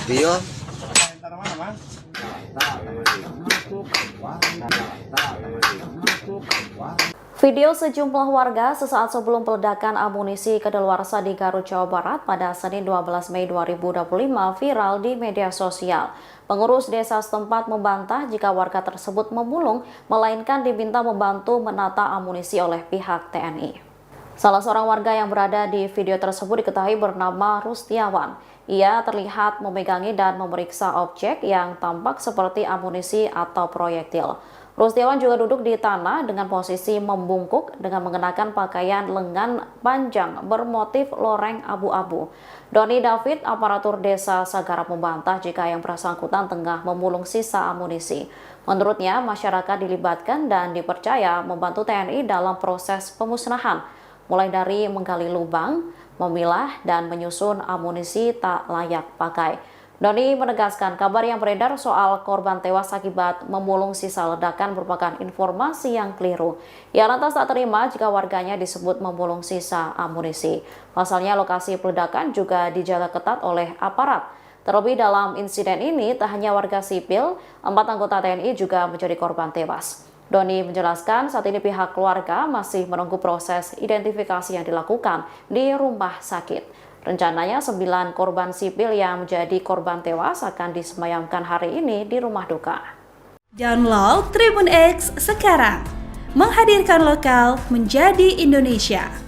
Rio. Video sejumlah warga sesaat sebelum peledakan amunisi kadaluarsa di Garut, Jawa Barat pada Senin 12 Mei 2025 viral di media sosial. Pengurus desa setempat membantah jika warga tersebut memulung, melainkan diminta membantu menata amunisi oleh pihak TNI. Salah seorang warga yang berada di video tersebut diketahui bernama Rustiawan. Ia terlihat memegangi dan memeriksa objek yang tampak seperti amunisi atau proyektil. Rustiawan juga duduk di tanah dengan posisi membungkuk dengan mengenakan pakaian lengan panjang bermotif loreng abu-abu. Doni David, aparatur desa Sagarap, membantah jika yang bersangkutan tengah memulung sisa amunisi. Menurutnya, masyarakat dilibatkan dan dipercaya membantu TNI dalam proses pemusnahan, mulai dari menggali lubang, memilah, dan menyusun amunisi tak layak pakai. Doni menegaskan kabar yang beredar soal korban tewas akibat memulung sisa ledakan merupakan informasi yang keliru. Ia lantas tak terima jika warganya disebut memulung sisa amunisi. Pasalnya lokasi peledakan juga dijaga ketat oleh aparat. Terlebih dalam insiden ini tak hanya warga sipil, 4 anggota TNI juga menjadi korban tewas. Doni menjelaskan saat ini pihak keluarga masih menunggu proses identifikasi yang dilakukan di rumah sakit. Rencananya 9 korban sipil yang menjadi korban tewas akan disemayamkan hari ini di rumah duka. Download Tribun X sekarang, menghadirkan lokal menjadi Indonesia.